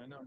I know.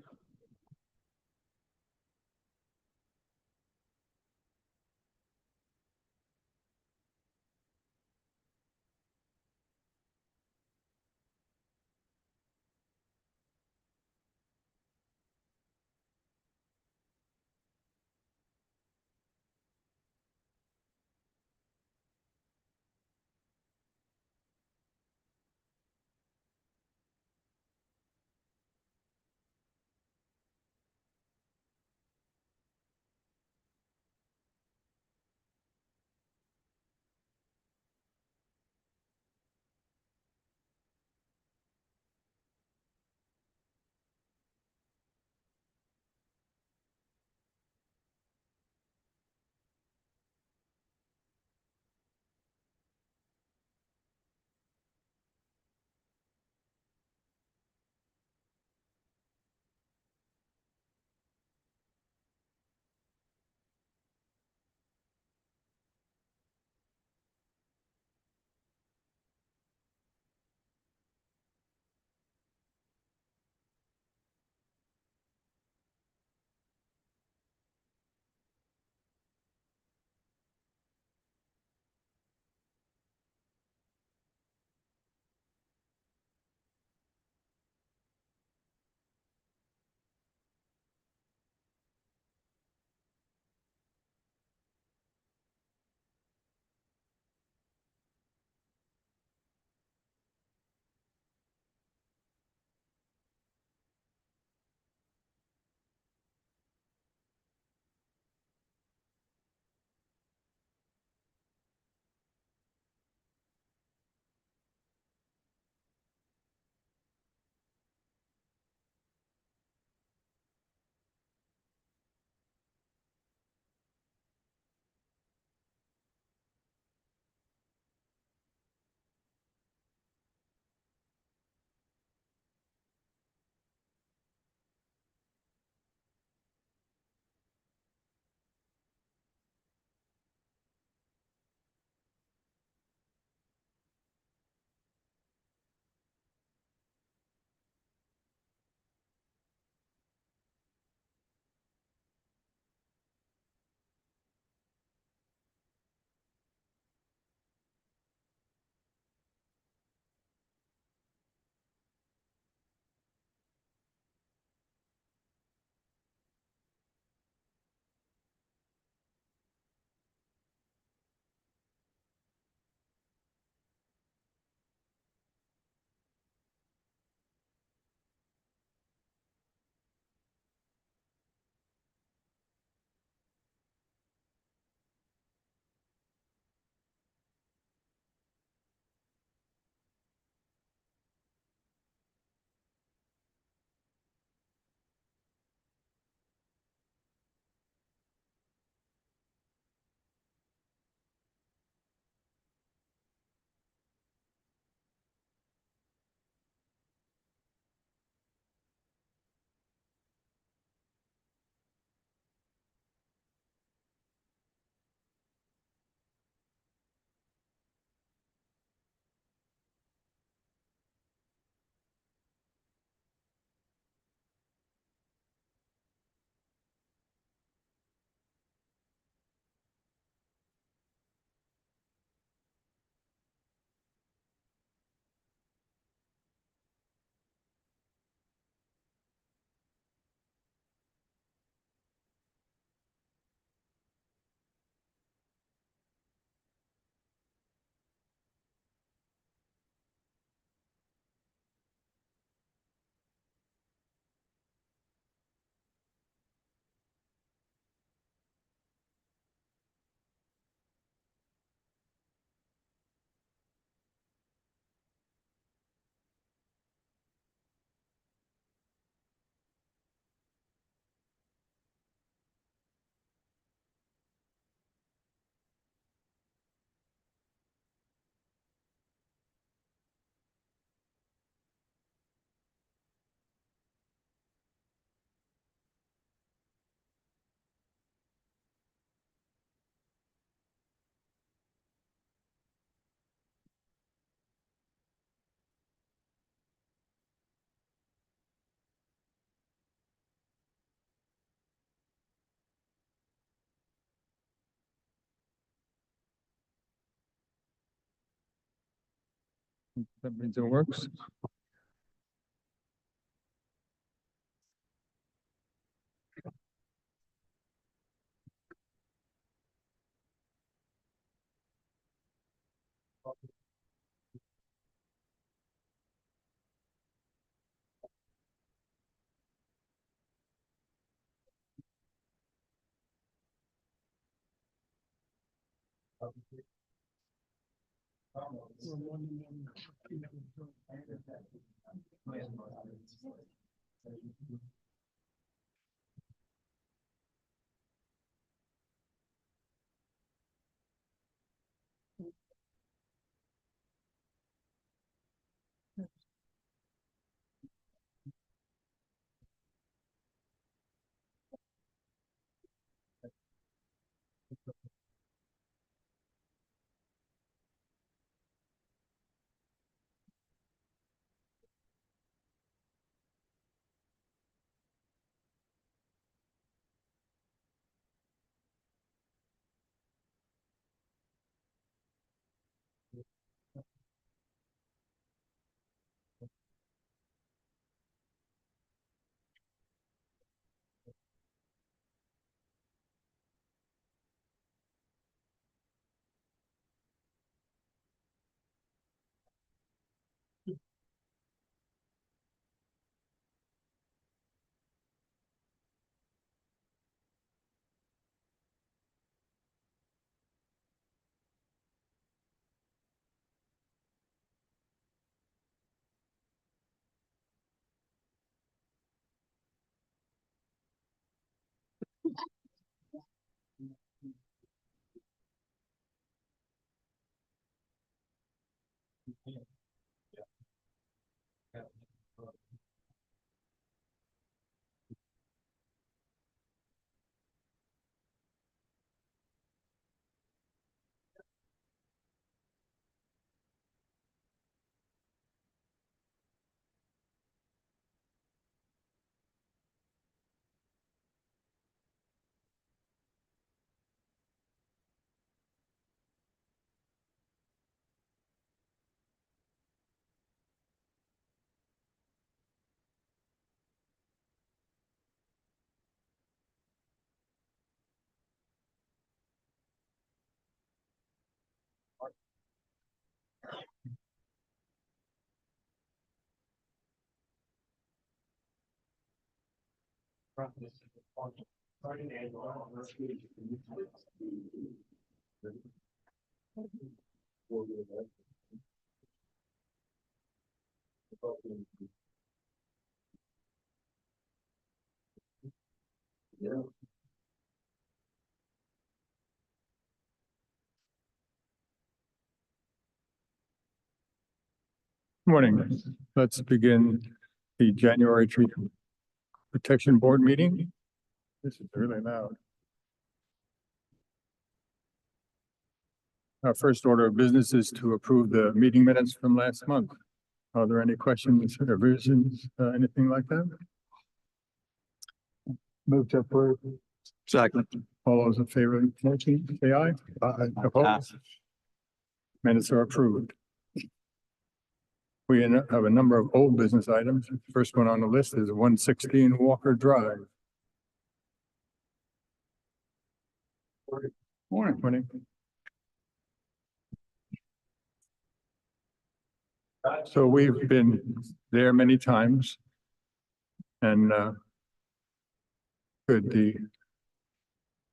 That means it works. Morning. Let's begin the January Tree Protection Board meeting. This is really loud. Our first order of business is to approve the meeting minutes from last month. Are there any questions or revisions, anything like that? Move to approve. Second. All those in favor of the motion, say aye. Aye. Opposed? Minutes are approved. We have a number of old business items. First one on the list is 116 Walker Drive. Morning. So we've been there many times. And the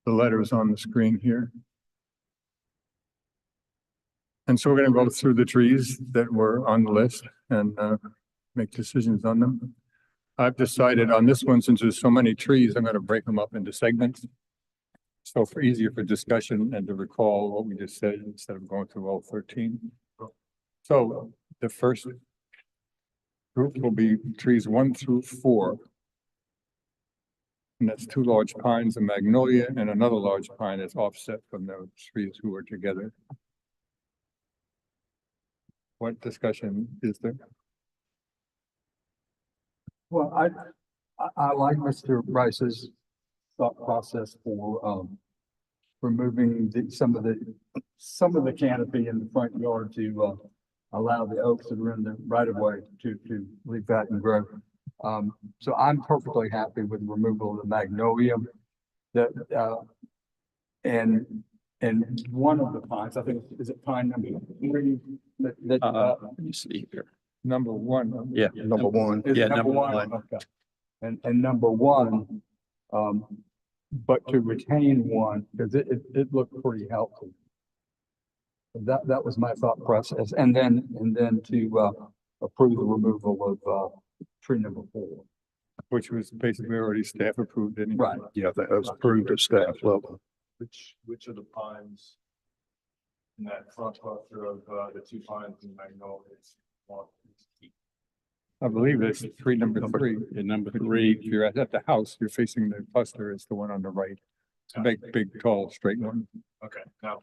letters on the screen here. And so we're going to go through the trees that were on the list and make decisions on them. I've decided on this one, since there's so many trees, I'm going to break them up into segments. So for easier for discussion and to recall what we just said instead of going through all 13. So the first group will be trees 1 through 4. And that's 2 large pines, a magnolia, and another large pine that's offset from those trees who are together. What discussion is there? Well, I like Mr. Rice's thought process for removing some of the canopy in the front yard to allow the oaks that are in the right of way to leave that and grow. So I'm perfectly happy with the removal of the magnolia. That, and one of the pines, I think, is it pine number 3? Let me see here. Number one. Yeah. Number one. Is it Yeah, number number one? one. Okay. And number one, but to retain one, because it looked pretty healthy. That was my thought process. And then to, approve the removal of, tree number 4. Which was basically already staff approved, didn't it? Right. Yeah, that was approved at staff level. Which of the pines in that front cluster of, the 2 pines in Magnolias? I believe it's tree number 3. And number If 3, you're at the house, you're facing the cluster is the one on the right. It's a big, tall, straight one. Okay, now,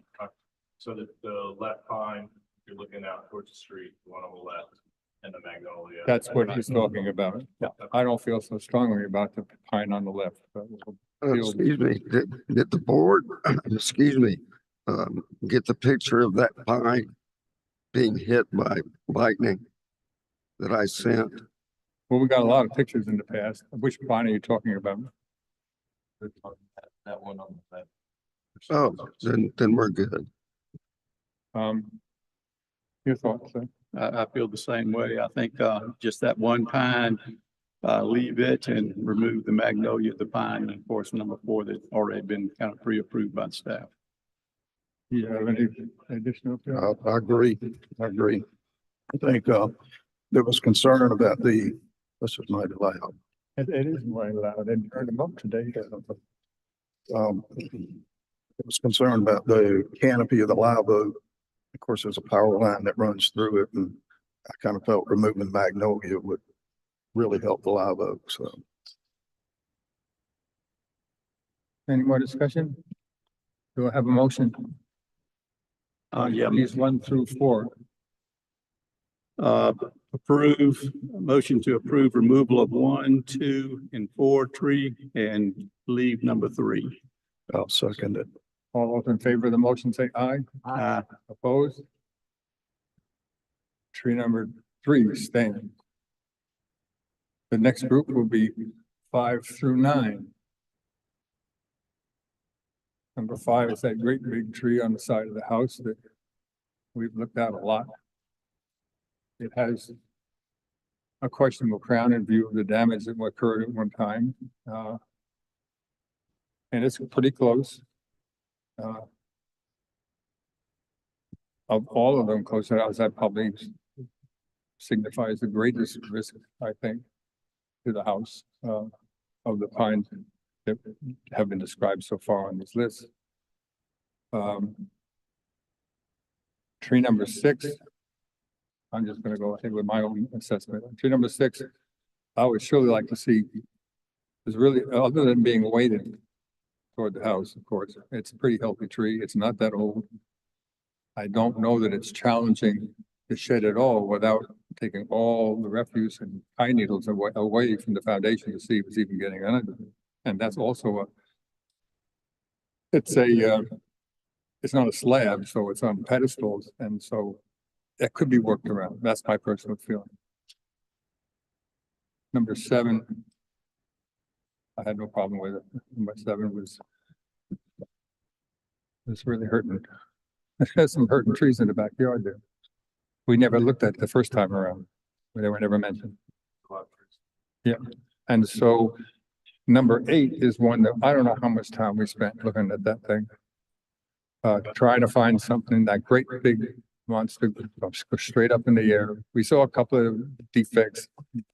so the left pine, you're looking out towards the street, the one on the left, and the magnolia. That's what he's talking about. I don't feel so strongly about the pine on the left, but Excuse me, did the board, excuse me, get the picture of that pine being hit by lightning that I sent? well, we got a lot of pictures in the past. Which pine are you talking about? That one on the left. Oh, then we're good. Your thoughts, sir? I feel the same way. I think, just that one pine, leave it and remove the magnolia, the pine, and of course, number 4 that's already been kind of pre-approved by the staff. Do you have any additional? I agree. I agree. I think, there was concern about this is mighty loud. It is way loud. I turned them up today. It was concerned about the canopy of the live oak. Of course, there's a power line that runs through it, and I kind of felt removing magnolia would really help the live oak, so. Any more discussion? Do I have a motion? Yeah, These 1 through 4. motion to approve removal of 1, 2, and 4 tree and leave number 3. I'll second it. All those in favor of the motion, say aye. Opposed? Tree number 3 stands. The next group will be 5 through 9. Number 5 is that great big tree on the side of the house that we've looked at a lot. It has a questionable crown in view of the damage that occurred at one time. And it's pretty close. Of all of them close to the house, that probably signifies the greatest risk, I think, to the house, of the pines that have been described so far on this list. Tree number 6. I'm just gonna go ahead with my own assessment. Tree number 6, I would surely like to see is really, other than being weighted toward the house, of course, it's a pretty healthy tree. It's not that old. I don't know that it's challenging to shed at all without taking all the refuse and pine needles away from the foundation to see if it's even getting under. And that's also it's not a slab, so it's on pedestals, and so that could be worked around. That's my personal feeling. Number 7, I had no problem with it. Number 7 was really hurting. There's some hurting trees in the backyard there. We never looked at the first time around. They were never mentioned. Yeah, and so number 8 is one that I don't know how much time we spent looking at that thing. Trying to find something, that great big monster goes straight up in the air. We saw a couple of defects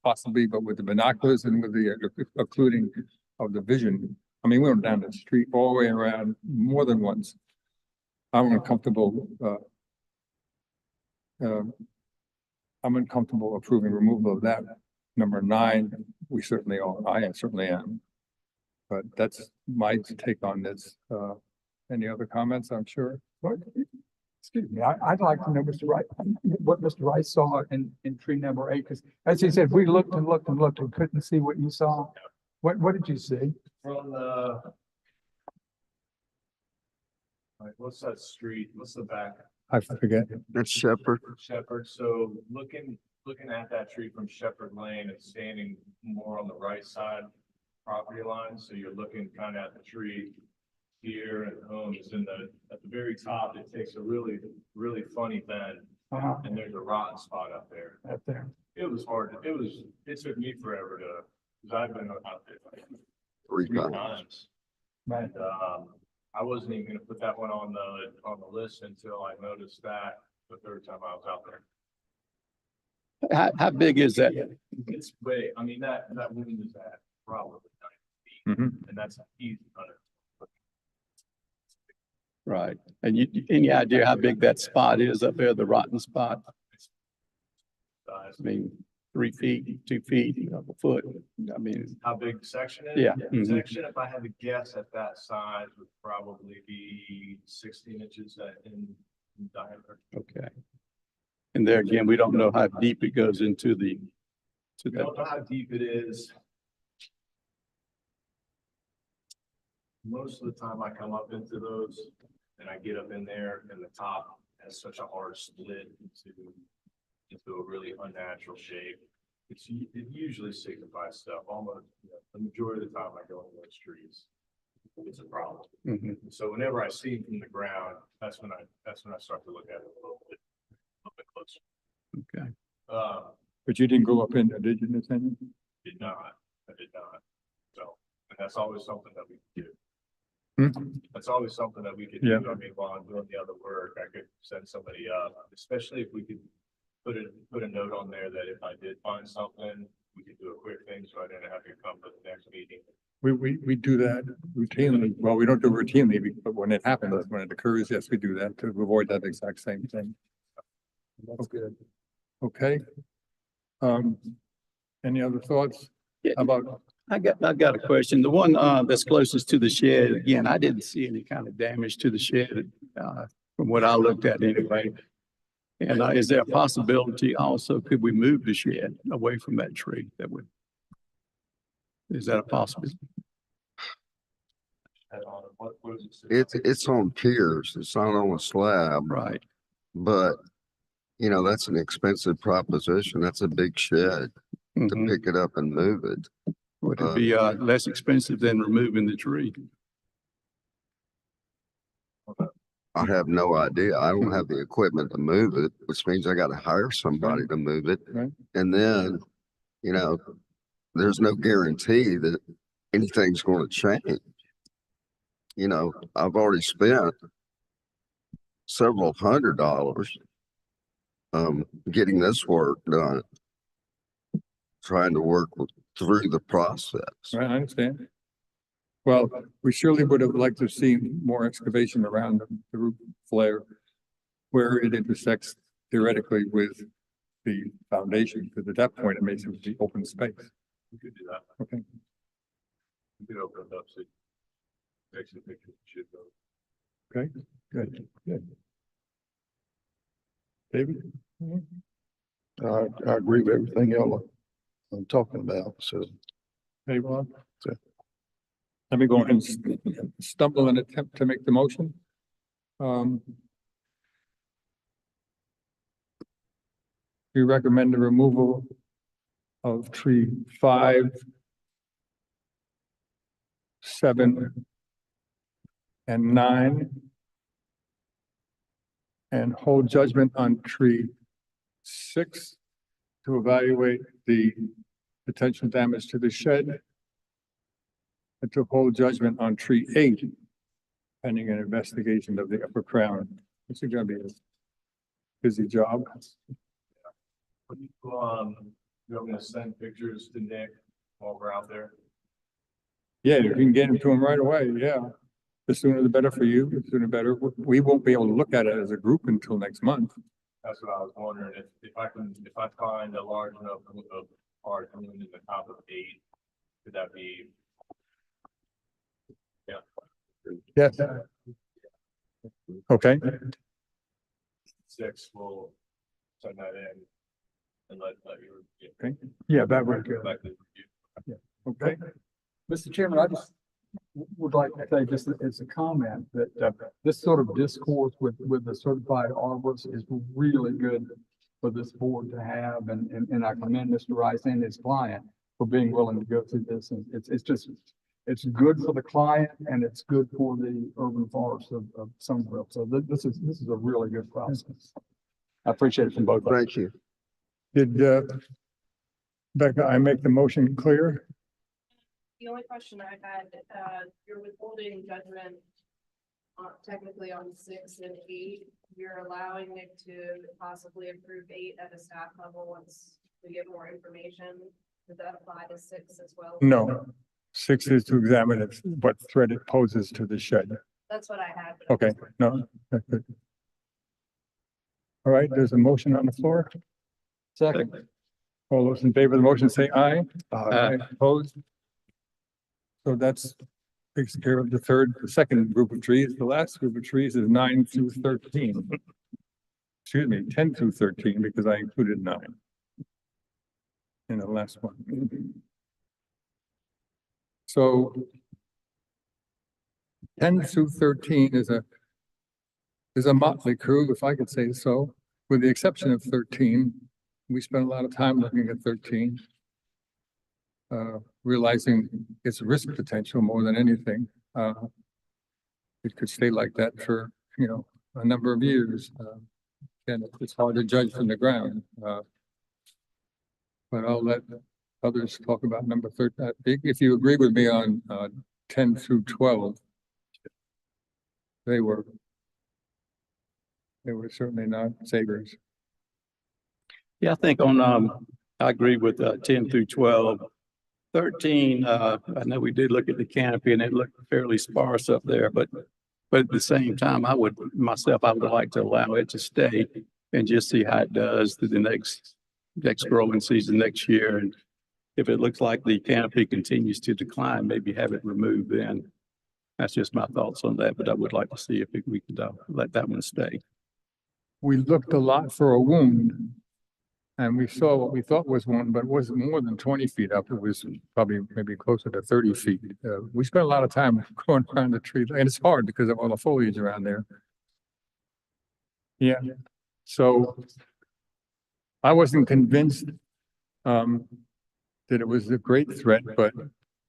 possibly, but with the binoculars and with the occluding of the vision. I mean, we went down the street all the way around more than once. I'm uncomfortable approving removal of that. Number 9, we certainly are. I certainly am. But that's my take on this. Any other comments? I'm sure. Excuse me, I'd like to know what Mr. Rice saw in tree number 8, because as he said, we looked and looked and looked and couldn't see what you saw. What did you see? From the. Like, what's that street? What's the back I forget. That's Shepherd. Shepherd, so looking at that tree from Shepherd Lane, it's standing more on the right side property line, so you're looking kind of at the tree here, and the home is at the very top. It takes a really, really funny bend, and there's a rotten spot up there. Up there. It was hard, it took me forever because I've been out there like Three three times. times. Right. And, I wasn't even gonna put that one on the list until I noticed that the third time I was out there. How big is that? It's way, I mean, that wind is at probably 9 feet, Mhm. and that's easy under. Right. And any idea how big that spot is up there, the rotten spot? I mean, 3 feet, 2 feet, a foot. I mean, How big the section is? Yeah. The Mhm. section, if I had to guess at that size, would probably be 16 inches in diameter. okay. And there again, we don't know how deep it goes into We that. don't know how deep it is. Most of the time I come up into those and I get up in there and the top has such a hard split into a really unnatural shape. It usually signifies stuff almost, the majority of the time I go in those trees. It's a problem. Mhm. So whenever I see them from the ground, that's when I start to look at it a little bit closer. Okay. But you didn't go up in, did you, Nathaniel? I did not. So, and that's always something that we could do. Hmm? That's always something that we could Yeah. do. I mean, while I'm doing the other work, I could send somebody up, especially if we could put a note on there that if I did find something, we could do a quick thing, so I didn't have to come to the next meeting. We do that routinely. Well, we don't do it routinely, but when it happens, when it occurs, yes, we do that to avoid that exact same thing. That's good. Okay. Any other thoughts Yeah. about, I got a question. The one that's closest to the shed, again, I didn't see any kind of damage to the shed from what I looked at anyway. And is there a possibility also, could we move the shed away from that tree that would? Is that a possibility? What was it? It's on piers. It's not on a slab, Right. but you know, that's an expensive proposition. That's a big shed to Mhm. pick it up and move it. Would it be less expensive than removing the tree? I have no idea. I don't have the equipment to move it, which means I gotta hire somebody to move it. Right. And then, you know, there's no guarantee that anything's gonna change. You know, I've already spent several $100 getting this work done. Trying to work through the process. right, I understand. Well, we surely would have liked to see more excavation around the roof flare where it intersects theoretically with the foundation, because at that point it makes it the open space. We could do that. Okay. We could open it up, so actually pictures should go. Okay, good, good. David? I agree with everything y'all are talking about, so. Hey, Rob? Sure. Let me go ahead and stumble and attempt to make the motion. We recommend the removal of tree 5, 7, and 9. And hold judgment on tree 6 to evaluate the potential damage to the shed. And to hold judgment on tree 8, pending an investigation of the upper crown. It's gonna be a busy job. You're gonna send pictures to Nick while we're out there. Yeah, if you can get it to him right away, yeah. The sooner the better for you, the sooner the better. We won't be able to look at it as a group until next month. That's what I was wondering, if I find a large enough of part coming in the top of 8, could that be? Yeah. Yes. Okay, 6, we'll send that in and let you. okay, yeah, that would Go back to the review. okay. Mr. Chairman, I just would like to say just as a comment that this sort of discourse with the certified arborist is really good for this board to have, and I commend Mr. Rice and his client for being willing to go through this, and it's just, it's good for the client and it's good for the urban forest of Somerville. So this is a really good process. I appreciate it from both. Thank you. Did, Becca, I make the motion clear? The only question I had, you're withholding judgment technically on 6 and 8. You're allowing Nick to possibly approve 8 at a staff level once we get more information. Does that apply to 6 as well? No. 6 is to examine what threat it poses to the shed. That's what I had. Okay, no, that's good. All right, there's a motion on the floor. Second. All those in favor of the motion say aye. Aye. Opposed? So that's takes care of the second group of trees. The last group of trees is 9 through 13. Excuse me, 10 through 13, because I included 9 in the last one. So 10 through 13 is a motley crew, if I could say so, with the exception of 13. We spent a lot of time looking at 13. Realizing its risk potential more than anything. It could stay like that for, a number of years. And it's hard to judge from the ground. But I'll let others talk about number 13. If you agree with me on 10 through 12, they were certainly not savers. Yeah, I think I agree with 10 through 12. 13, I know we did look at the canopy and it looked fairly sparse up there, but at the same time, I would like to allow it to stay and just see how it does through the next growing season next year. And if it looks like the canopy continues to decline, maybe have it removed then. That's just my thoughts on that, but I would like to see if we could let that one stay. We looked a lot for a wound. And we saw what we thought was one, but it wasn't more than 20 feet up. It was probably maybe closer to 30 feet. We spent a lot of time going around the tree, and it's hard because of all the foliage around there. Yeah, so I wasn't convinced that it was a great threat, but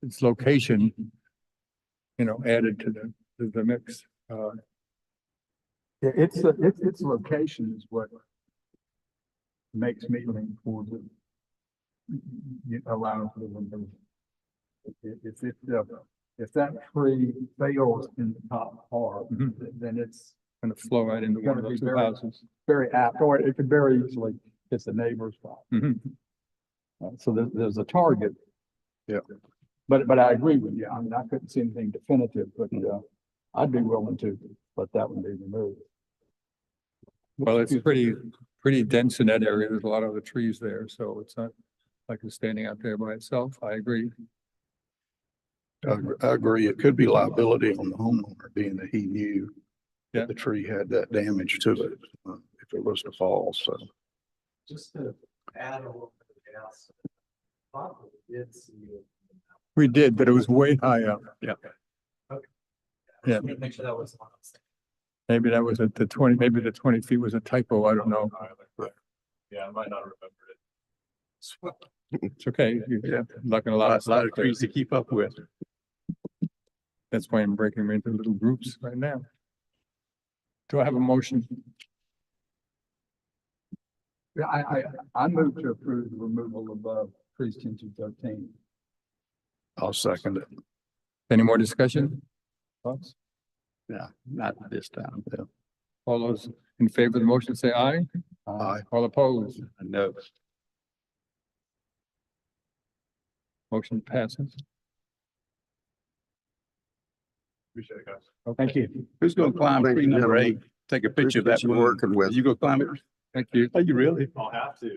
its location, added to the mix. Yeah, its location is what makes me lean towards it. Allowing for the window. If that tree fails in the top part, then it's Going to flow right into one of those two houses. very apt, or it could very easily hit the neighbor's property. Mhm. So there's a target. Yeah. But I agree with you. I mean, I couldn't see anything definitive, but I'd be willing to let that one be removed. Well, it's pretty dense in that area. There's a lot of other trees there, so it's not like it's standing out there by itself. I agree. I agree. It could be liability on the homeowner, being that he knew Yeah. that the tree had that damage to it, if it was to fall, so. Just to add a little bit else. Probably did see it. We did, but it was way high up. Okay. Yeah. Just wanted to make sure that was the one I was thinking. Maybe that was at the 20, maybe the 20 feet was a typo. I don't know. Yeah, I might not remember it. It's okay. You're looking a A lot of lot stuff of there. trees to keep up with. That's why I'm breaking them into little groups right now. Do I have a motion? Yeah, I move to approve the removal of trees 10 to 13. I'll second it. Any more discussion? Thoughts? Yeah, not this time. All those in favor of the motion say aye. Aye. All opposed? I know. Motion passes. Appreciate it, guys. Thank you. Who's gonna climb Thank tree you, number gentlemen. 8? Take a picture of that Appreciate you one. working with. You go climb it? Thank you. Are you really? I'll have to.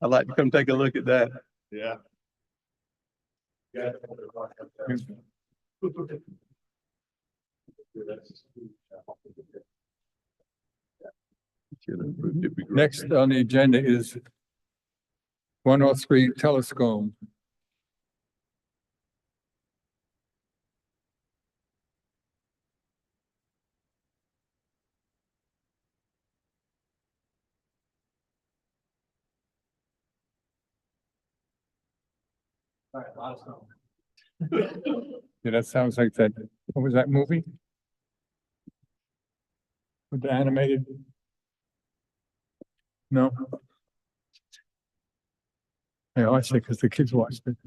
I'd like to come take a look at that. Yeah. Next on the agenda is 103 Telescope. Right, a lot of stuff. Yeah, that sounds like that, what was that movie? With the animated? No? Yeah, I see, because the kids watched it.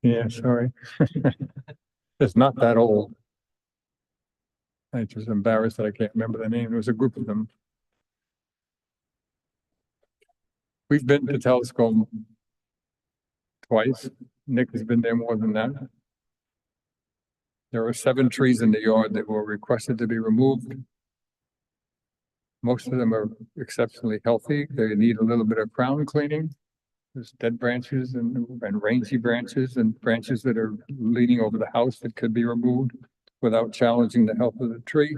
Yeah, sorry. It's not that old. I just embarrassed that I can't remember the name. There was a group of them. We've been to Telescombe twice. Nick has been there more than that. There were 7 trees in the yard that were requested to be removed. Most of them are exceptionally healthy. They need a little bit of crown cleaning. There's dead branches and rangy branches and branches that are leaning over the house that could be removed without challenging the health of the tree.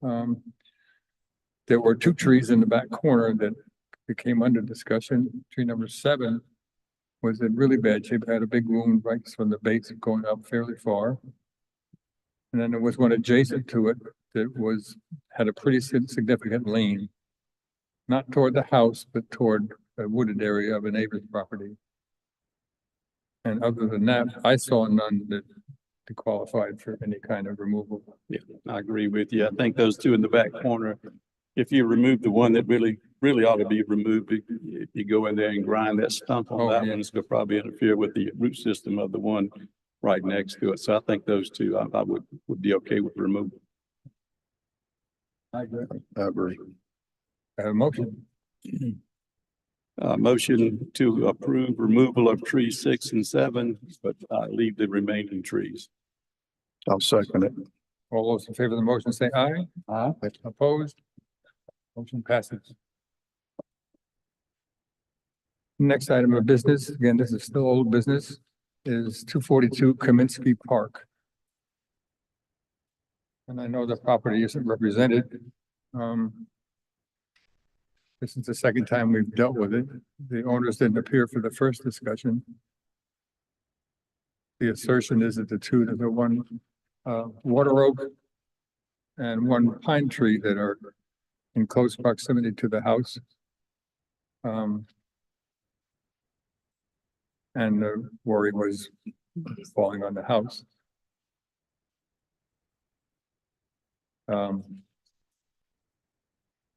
There were 2 trees in the back corner that became under discussion. Tree number 7 was in really bad shape, had a big wound right from the base going up fairly far. And then there was one adjacent to it that had a pretty significant lean. Not toward the house, but toward a wooded area of a neighbor's property. And other than that, I saw none that qualified for any kind of removal. Yeah, I agree with you. I think those 2 in the back corner, if you remove the one that really ought to be removed, if you go in there and grind that stump on Oh, that yeah. one, it's gonna probably interfere with the root system of the one right next to it. So I think those 2, I would be okay with removal. I agree. I agree. I have a motion. Motion to approve removal of trees 6 and 7, but leave the remaining trees. I'll second it. All those in favor of the motion say aye. Opposed? Motion passes. Next item of business, again, this is still old business, is 242 Kaminsky Park. And I know the property isn't represented. This is the second time we've dealt with it. The owners didn't appear for the first discussion. The assertion is that the 2, that the one water oak and one pine tree that are in close proximity to the house. And the worry was falling on the house.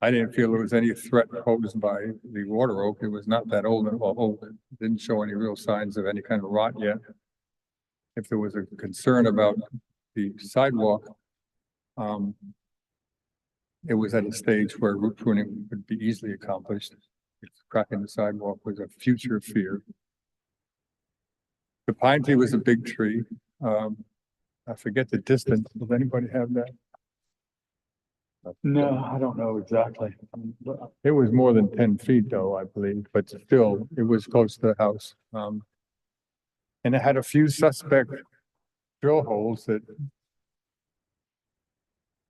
I didn't feel there was any threat posed by the water oak. It was not that old and old. It didn't show any real signs of any kind of rot yet. If there was a concern about the sidewalk, it was at a stage where root pruning could be easily accomplished. Cracking the sidewalk was a future fear. The pine tree was a big tree. I forget the distance. Does anybody have that? No, I don't know exactly. It was more than 10 feet though, I believe, but still, it was close to the house. And it had a few suspect drill holes that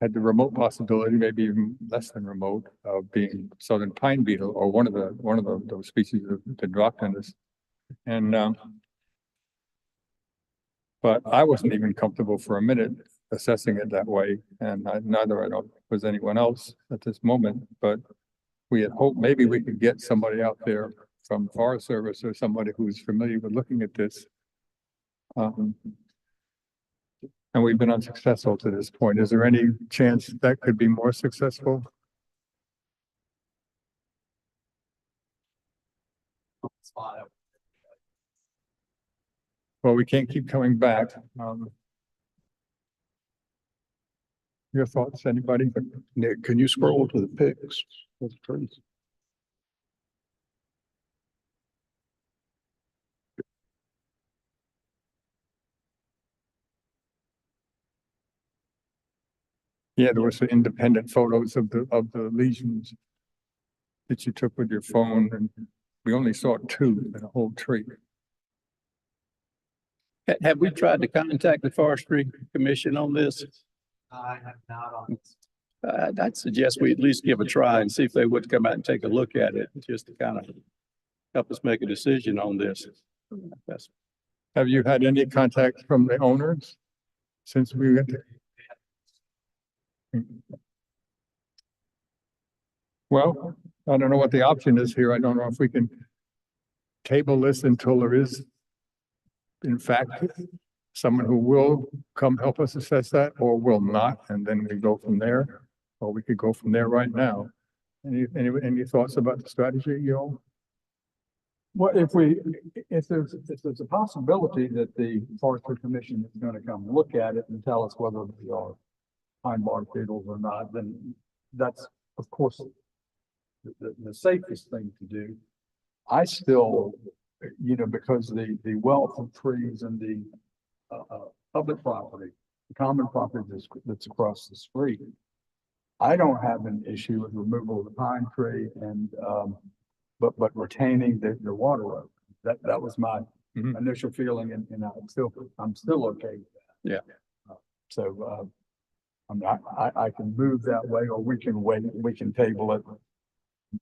had the remote possibility, maybe even less than remote, of being southern pine beetle or one of those species that dropped on us. And but I wasn't even comfortable for a minute assessing it that way, and neither was anyone else at this moment. But we had hoped maybe we could get somebody out there from Forest Service or somebody who's familiar with looking at this. And we've been unsuccessful to this point. Is there any chance that could be more successful? Spot it. Well, we can't keep coming back. Your thoughts, anybody? Nick, can you scroll to the pics of the trees? Yeah, there were some independent photos of the lesions that you took with your phone, and we only saw 2 in a whole tree. Have we tried to contact the Forestry Commission on this? I have not on this. I'd suggest we at least give a try and see if they would come out and take a look at it, just to kind of help us make a decision on this. That's, Have you had any contact from the owners since we went? Well, I don't know what the option is here. I don't know if we can table this until there is, in fact, someone who will come help us assess that or will not, and then we go from there. Or we could go from there right now. Any thoughts about the strategy, you all? Well, if there's a possibility that the Forestry Commission is gonna come look at it and tell us whether they are pine bark beetles or not, then that's, of course, the safest thing to do. I still, because the wealth of trees and the public property, the common property that's across the street, I don't have an issue with removal of the pine tree and, but retaining the water road. That was my Mhm. initial feeling and I'm still okay with that. Yeah. So, I can move that way, or we can wait, we can table it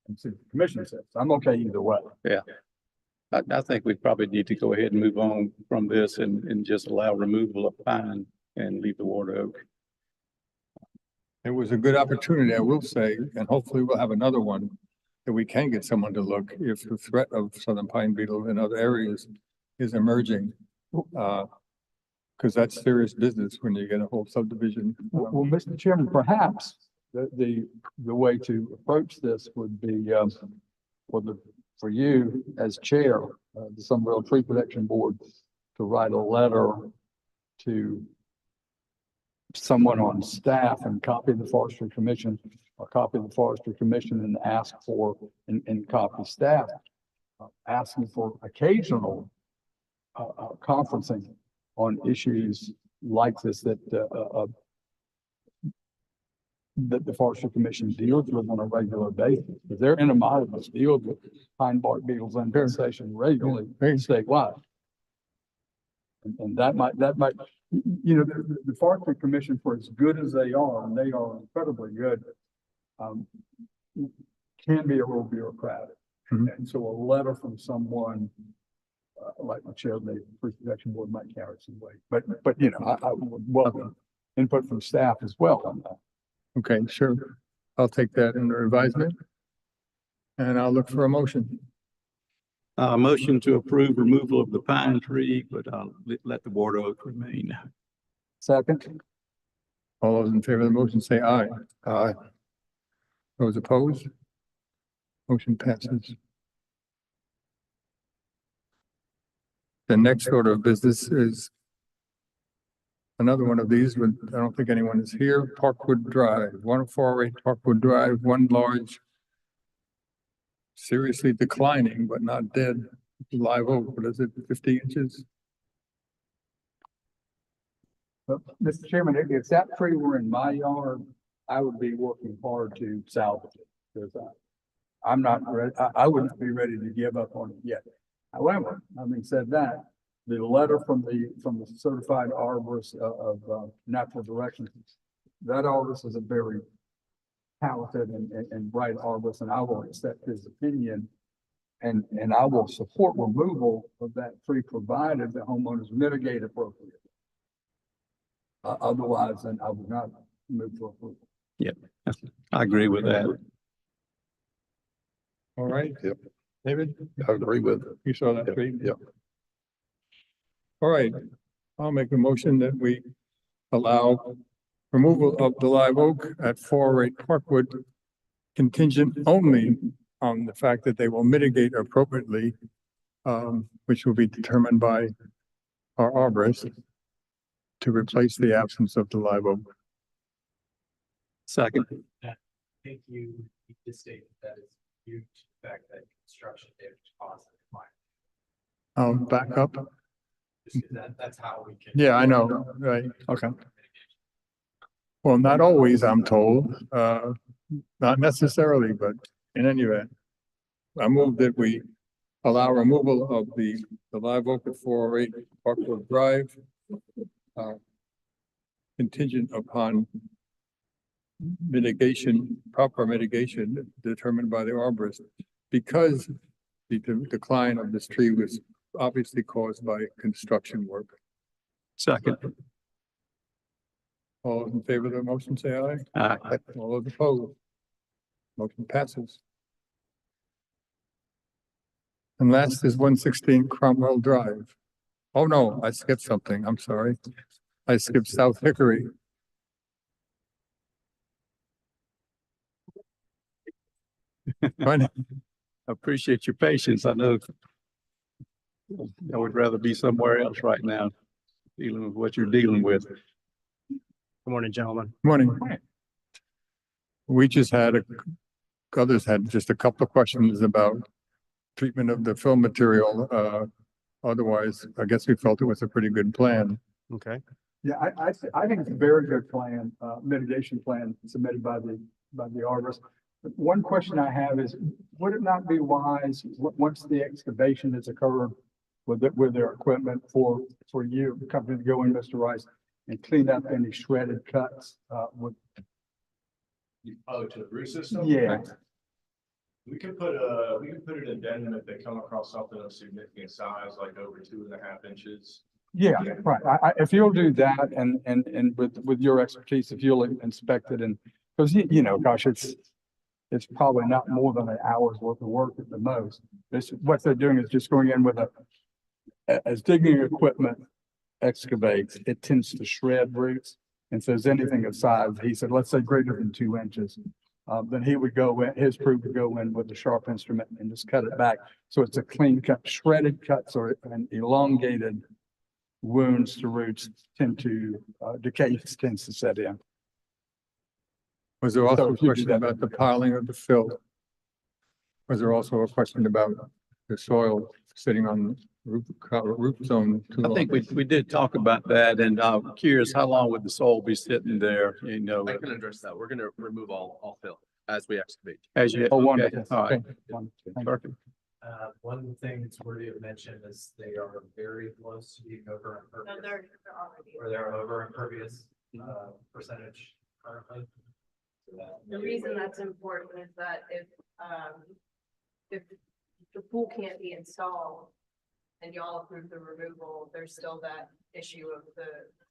and see what the commission says. I'm okay either way. I think we probably need to go ahead and move on from this and just allow removal of pine and leave the water oak. It was a good opportunity, I will say, and hopefully we'll have another one that we can get someone to look if the threat of southern pine beetle in other areas is emerging. Because that's serious business when you get a whole subdivision. Well, Mr. Chairman, perhaps the way to approach this would be, for you as chair, the Sunbelt Tree Protection Board, to write a letter to someone on staff and copy the Forestry Commission, or copy the Forestry Commission and ask for, and copy staff, asking for occasional conferencing on issues like this that the Forestry Commission deals with on a regular basis. Because they're entomologists, deal with pine bark beetles and vegetation regularly statewide. And that might, the Forestry Commission, for as good as they are, and they are incredibly good, can be a little bureaucratic. Mhm. And so a letter from someone like the chair of the Tree Protection Board might carry some weight. But I would welcome input from staff as well on that. Okay, sure. I'll take that under advisement. And I'll look for a motion. Motion to approve removal of the pine tree, but let the water oak remain. Second, All those in favor of the motion say aye. Aye. Those opposed? Motion passes. The next order of business is another one of these, but I don't think anyone is here. Parkwood Drive, 148 Parkwood Drive, one large, seriously declining but not dead live oak. What is it, 50 inches? but, Mr. Chairman, if that tree were in my yard, I would be working hard to salvage it. Because I'm not ready, I wouldn't be ready to give up on it yet. However, having said that, the letter from the certified arborist of Natural Directions, that arborist is a very talented and bright arborist, and I will accept his opinion. And I will support removal of that tree provided the homeowners mitigate appropriately. Otherwise, then I would not move for approval. I agree with that. All right. Yep. David, I agree with it. you saw that tree? Yep. All right, I'll make a motion that we allow removal of the live oak at 408 Parkwood contingent only on the fact that they will mitigate appropriately, which will be determined by our arborist to replace the absence of the live oak. Second. I think you just stated that it's huge, the fact that construction damage caused it. I'll back up. Just 'cause that's how we can. Yeah, I know, right, okay. Well, not always, I'm told, not necessarily, but in any event. I move that we allow removal of the live oak at 408 Parkwood Drive. Contingent upon mitigation, proper mitigation determined by the arborist. Because the decline of this tree was obviously caused by construction work. Second. All those in favor of the motion, say aye. Aye. All those opposed? Motion passes. And last is 116 Cromwell Drive. Oh, no, I skipped something. I'm sorry. I skipped South Hickory. Fine. Appreciate your patience. I know I would rather be somewhere else right now, dealing with what you're dealing with. Good morning, gentlemen. Morning. We just had others had just a couple of questions about treatment of the fill material. Otherwise, I guess we felt it was a pretty good plan. Okay. Yeah, I think it's a very good plan, mitigation plan submitted by the arborist. But one question I have is, would it not be wise, once the excavation has occurred with their equipment for you, the company to go in, Mr. Rice, and clean up any shredded cuts, with, Oh, to the root system? yeah, We can put an addendum if they come across something of significant size, like over 2.5 inches. yeah, right. If you'll do that and with your expertise, if you'll inspect it and, because you know, gosh, it's probably not more than an hour's worth of work at the most. What they're doing is just going in with as digging equipment excavates, it tends to shred roots. And so if there's anything of size, he said, let's say greater than 2 inches, then he would go in, his crew would go in with a sharp instrument and just cut it back. So it's a clean cut. Shredded cuts or an elongated wounds to roots tend to, decay tends to set in. Was there also So a if you do question that- about the piling of the fill? Was there also a question about the soil sitting on root zone? too I long? think we did talk about that, and I'm curious, how long would the soil be sitting there, you know, I can address that. We're gonna remove all fill as we excavate. as you? Oh, okay, wonderful. All right, Okay, wonderful. Thank you. perfect. One thing that's worthy of mention is they are very close to being over No, impervious, they're already. or they're over impervious, percentage currently. So that The reason that's important is that if the pool can't be installed and y'all approve the removal, there's still that issue of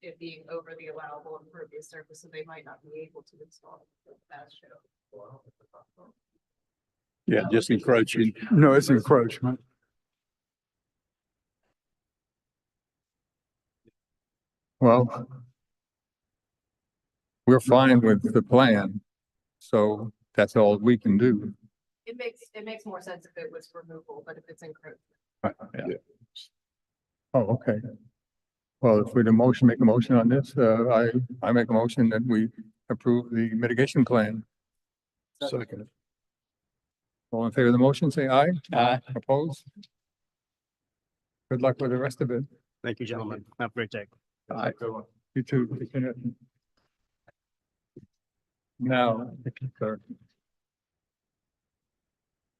it being over the allowable impervious surface, so they might not be able to install it. That's true. Yeah, just encroaching. No, it's encroachment. Well, we're fine with the plan. So that's all we can do. It makes more sense if it was removal, but if it's encroachment. Yeah. Oh, okay. Well, if we'd make a motion on this, I make a motion that we approve the mitigation plan. Second. All in favor of the motion, say aye. Aye. Opposed? Good luck with the rest of it. Thank you, gentlemen. Have a great day. All right. You too. Now, sir.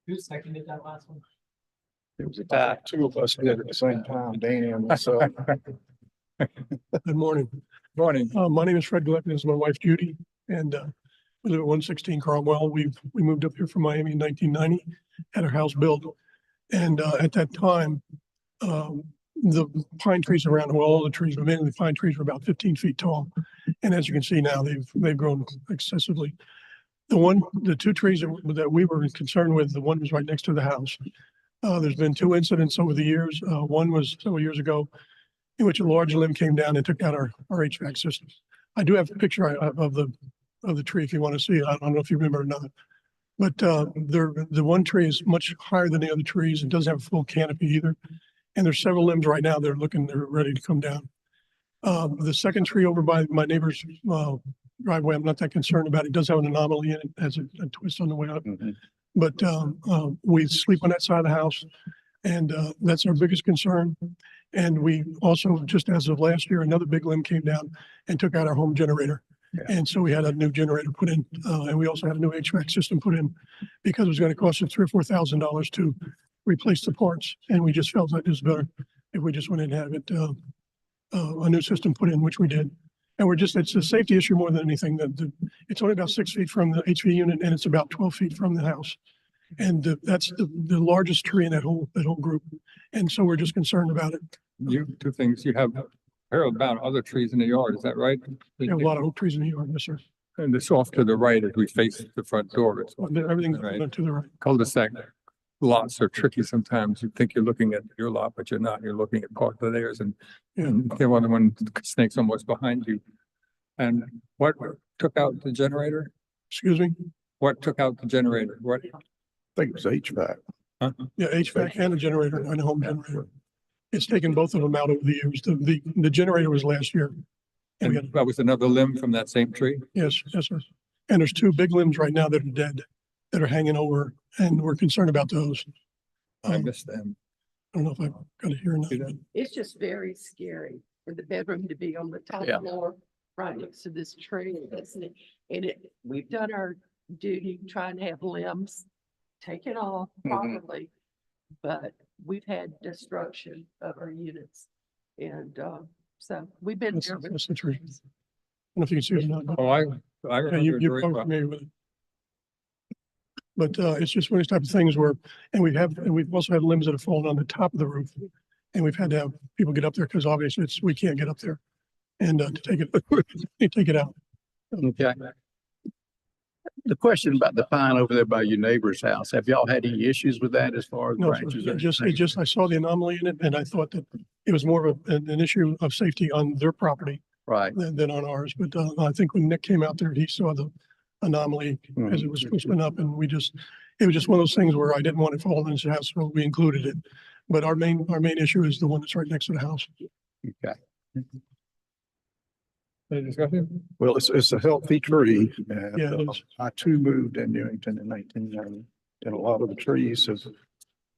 Who seconded that last one? It was a tie. Two of us did at the same time, Danny and myself. Good morning. Morning. My name is Fred Gleck, and this is my wife Judy, and we live at 116 Cromwell. We moved up here from Miami in 1990, had our house built. And at that time, the pine trees around, well, all the trees, but mainly the pine trees were about 15 feet tall. And as you can see now, they've grown excessively. The two trees that we were concerned with, the one was right next to the house. There's been 2 incidents over the years. One was several years ago in which a large limb came down and took out our HVAC system. I do have a picture of the tree if you want to see it. I don't know if you remember or not. But the one tree is much higher than the other trees. It doesn't have a full canopy either. And there's several limbs right now they're ready to come down. The second tree over by my neighbor's driveway, I'm not that concerned about. It does have an anomaly in it, has a twist on the way up. Mhm. But we sleep on that side of the house, and that's our biggest concern. And we also, just as of last year, another big limb came down and took out our home generator. Yeah. And so we had a new generator put in, and we also had a new HVAC system put in because it was going to cost us $3,000 or $4,000 to replace the parts. And we just felt that it was better if we just went and had it, a new system put in, which we did. And it's a safety issue more than anything. It's only about 6 feet from the HV unit, and it's about 12 feet from the house. And that's the largest tree in that whole group. And so we're just concerned about it. Two things. You have Harold about other trees in the yard. Is that right? We have a lot of oak trees in the yard, yes, sir. And it's off to the right as we face the front door. It's Everything's Right. to the right. cul-de-sac. lots are tricky sometimes. You think you're looking at your lot, but you're not. You're looking at part of theirs and the one snake's almost behind you. And what took out the generator? Excuse me? What took out the generator? What? I think it was HVAC. Yeah, HVAC and a generator, and a home generator. It's taken both of them out over the years. The generator was last year. And we And had, that was another limb from that same tree? yes, yes, sir. And there's two big limbs right now that are dead, that are hanging over, and we're concerned about those. I Um, missed them. I don't know if I've got it here or not. See that? It's just very scary for the bedroom to be on the top Yeah. floor, right next to this tree, and we've done our duty trying to have limbs taken off properly. But we've had destruction of our units, and, so we've been That's, there with. that's the tree. I don't know if you can see it or not. but- Oh, I Yeah, remember you're it very probably well. familiar with it. But it's just one of these type of things where, and we've also had limbs that have fallen on the top of the roof. And we've had to have people get up there because obviously we can't get up there. And to take it out. Okay. The question about the pine over there by your neighbor's house, have y'all had any issues with that as far as No, sir, branches? it just, I saw the anomaly in it and I thought that it was more of an issue of safety on their property Right. than on ours. But I think when Nick came out there, he saw the anomaly as it was pushing up and it was just one of those things where I didn't want it falling in his house, so we included it. But our main issue is the one that's right next to the house. Okay. Any discussion? Well, it's a healthy tree and Yeah, it is. I too moved in Newington in 1990. And a lot of the trees have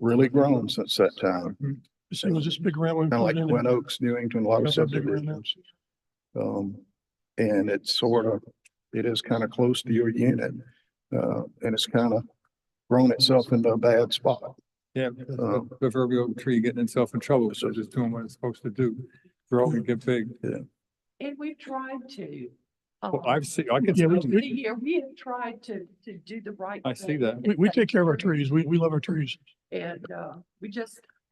really grown since that time. This thing was this big round. when we Kind of put like it in. Twin Oaks, Newington, a lot of That's how big around subdivisions. And it's it is kind of close to your unit. And it's kind of grown itself into a bad spot. Yeah, the proverbial tree getting itself in trouble, so just doing what it's supposed to do. Grow and get big. And we've tried to. Well, I can Yeah, Over see, the year, we have tried to do the right. I see thing that. and We take take care of our trees. We love our trees. And,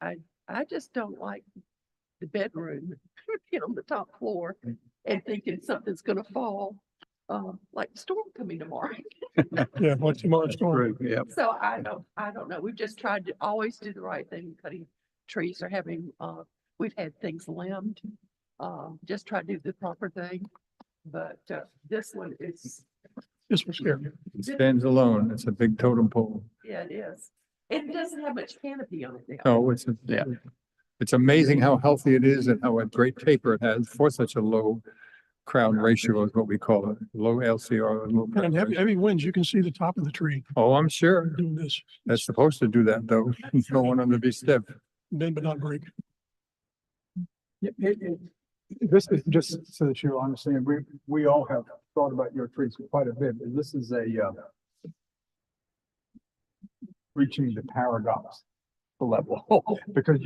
I just don't like the bedroom, on the top floor and thinking something's gonna fall, like the storm coming tomorrow. Yeah, like tomorrow's storm. True, yeah. So I don't know. We've just tried to always do the right thing, cutting trees or having, we've had things limbed. Just try to do the proper thing. But, this one is, This was scary. it stands alone. It's a big totem pole. yeah, it is. It doesn't have much canopy on it now. No, Yeah. It's amazing how healthy it is and how a great taper it has for such a low crown ratio is what we call it, low LCR. Low crown And ratio. heavy winds, you can see the top of the tree Oh, I'm sure. doing this. That's supposed to do that though. You don't want them to be stiff. Bend but not break. This is just so that you understand, we all have thought about your trees quite a bit, and this is reaching the paradox level, because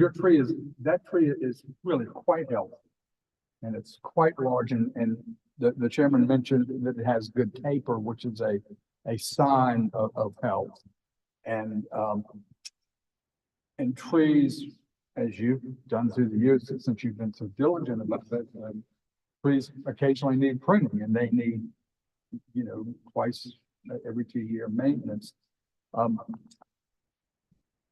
that tree is really quite healthy. And it's quite large, and the chairman mentioned that it has good taper, which is a sign of health. And trees, as you've done through the years, since you've been so diligent about that, trees occasionally need pruning and they need, twice every 2-year maintenance.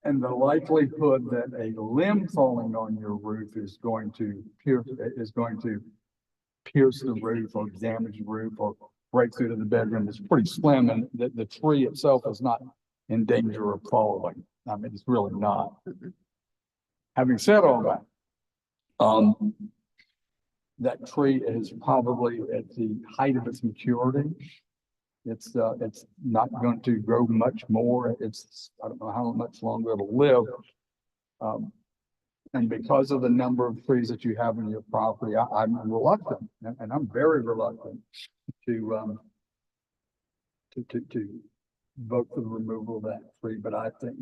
And the likelihood that a limb falling on your roof is going to pierce the roof or damage the roof or break through to the bedroom is pretty slim, and the tree itself is not in danger of falling. I mean, it's really not. Having said all that, that tree is probably at the height of its maturity. It's not going to grow much more. I don't know how much longer it'll live. And because of the number of trees that you have in your property, I'm reluctant, and I'm very reluctant to vote for the removal of that tree. But I think,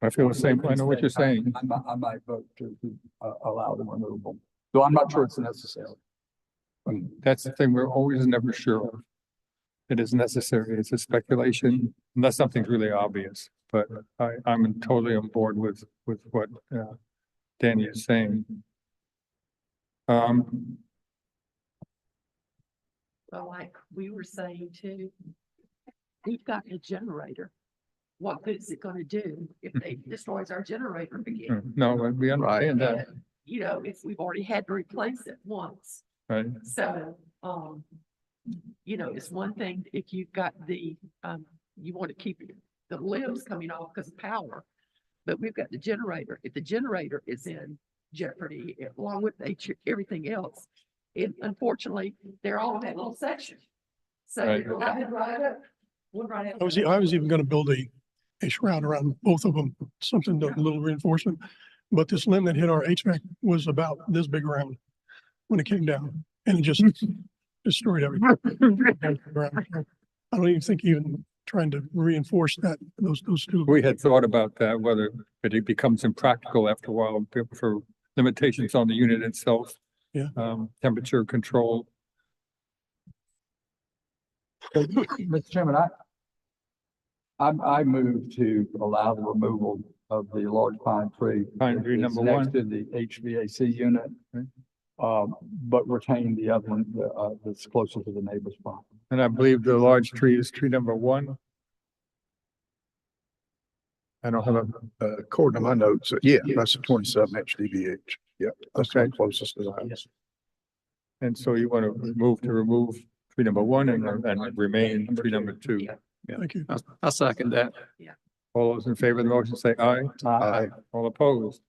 I feel the same. I know what you're saying. I might vote to allow the removal, though I'm not sure it's necessary. That's the thing. We're always never sure of. It is necessary. It's a speculation unless something's really obvious. But I'm totally on board with what Danny is saying. Well, like we were saying too, we've got a generator what good is it gonna do if they destroys our generator again? No, we understand that, And, you know, if we've already had to replace it once. right? So, you know, it's one thing if you've got the, you want to keep the limbs coming off because of power. But we've got the generator. If the generator is in jeopardy, along with everything else, it unfortunately, they're all in that little section. So Right. it'll happen right up. One right up. I was even gonna build a shroud around both of them, something, a little reinforcement. But this limb that hit our HVAC was about this big around when it came down and it just destroyed everything. I don't even think even trying to reinforce that, those two. We had thought about that, whether it becomes impractical after a while for limitations on the unit itself. Yeah. Temperature control. Mr. Chairman, I move to allow the removal of the large pine tree. Pine tree It's number next one. to the HVAC unit. Okay. But retain the other one, that's closer to the neighbor's property. And I believe the large tree is tree number one. I don't have According to my notes, yeah, that's a 27-inch DBH. Yep, that's the Okay. closest to the house. and so you want to remove tree number one and remain tree number two. Thank you. I second that. All those in favor of the motion say aye. Aye. All opposed,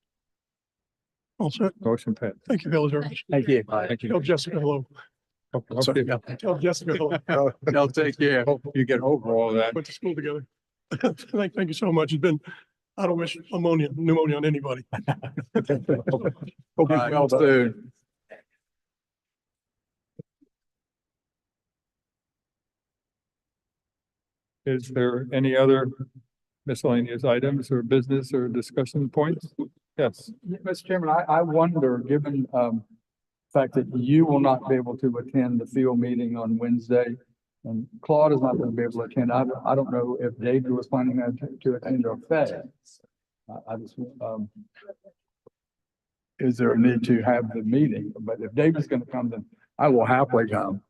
All set. motion passed. Thank you, fellas. very much. Thank you. Thank Tell you. Jessica hello. Hopefully- Tell Jessica hello. Y'all take care. hope you get over all that. Went to school together. Thank you so much. It's been, I don't wish pneumonia on anybody. Hope you All right, well soon. Is there any other miscellaneous items or business or discussion points? Yes, Mr. Chairman, I wonder, given, the fact that you will not be able to attend the field meeting on Wednesday, and Claude is not going to be able to attend, I don't know if David was planning to attend or Fed. I just, is there a need to have the meeting? But if David's going to come, then I will happily come.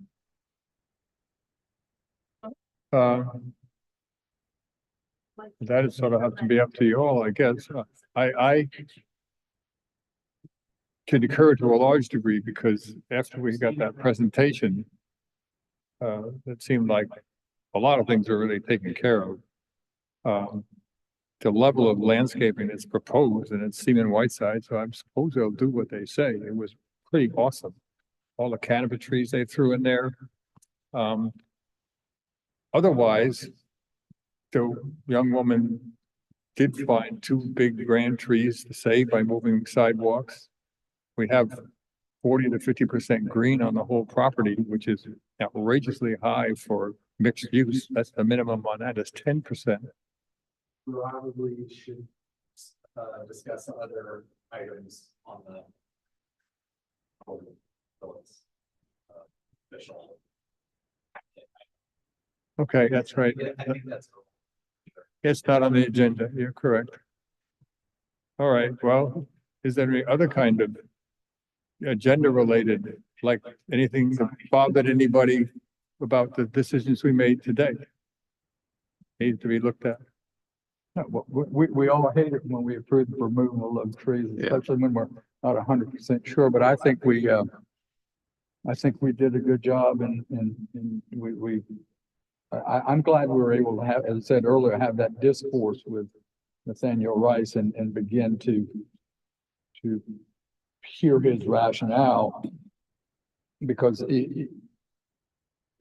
that is sort of have to be up to you all, I guess. I concur to a large degree because after we got that presentation, it seemed like a lot of things are really taken care of. The level of landscaping that's proposed and it's Seaman Whiteside, so I suppose they'll do what they say. It was pretty awesome. All the canopy trees they threw in there. Otherwise, the young woman did find two big grand trees to save by moving sidewalks. We have 40 to 50% green on the whole property, which is outrageously high for mixed use. That's the minimum on that is 10%. Probably should, discuss other items on the. Official. Okay, that's right. I think that's. It's not on the agenda. You're correct. All right, well, is there any other kind of agenda related, like anything that bothered anybody about the decisions we made today? Need to be looked at. No, we all hate it when we approve the removal of trees, especially when we're not 100% sure, but I think we did a good job and I'm glad we were able to have, as I said earlier, have that discourse with Nathaniel Rice and begin to hear his rationale. Because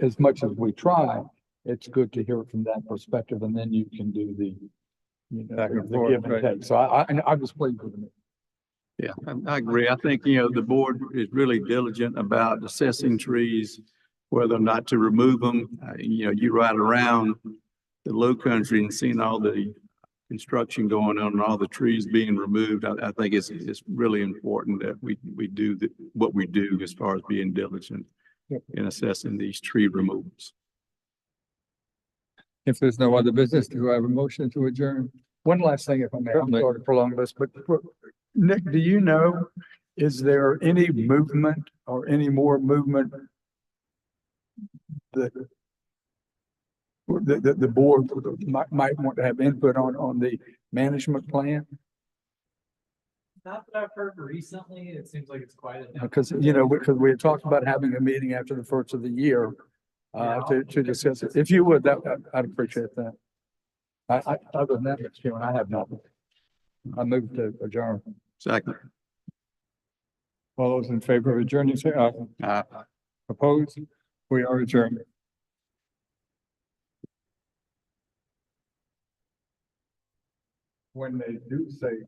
as much as we try, it's good to hear it from that perspective, and then you can do the, Back and the forth, give and right. take. So I was pleased with it. Yeah, I agree. I think, the board is really diligent about assessing trees, whether or not to remove them. You ride around the low country and seeing all the construction going on and all the trees being removed. I think it's really important that we do what we do as far as being diligent in assessing these tree removals. If there's no other business, do I have a motion to adjourn? One last thing, if I may, I'm Certainly. sorry to prolong this, but Nick, do you know, is there any movement or any more movement that the board might want to have input on the management plan. Not that I've heard recently, it seems like it's quite a. Because, because we had talked about having a meeting after the first of the year, to discuss it. If you would, I'd appreciate that. Other than that, Mr. Chairman, I have nothing. I move to adjourn. Second. All those in favor of adjourning, say aye. Opposed? We are adjourned. When they do say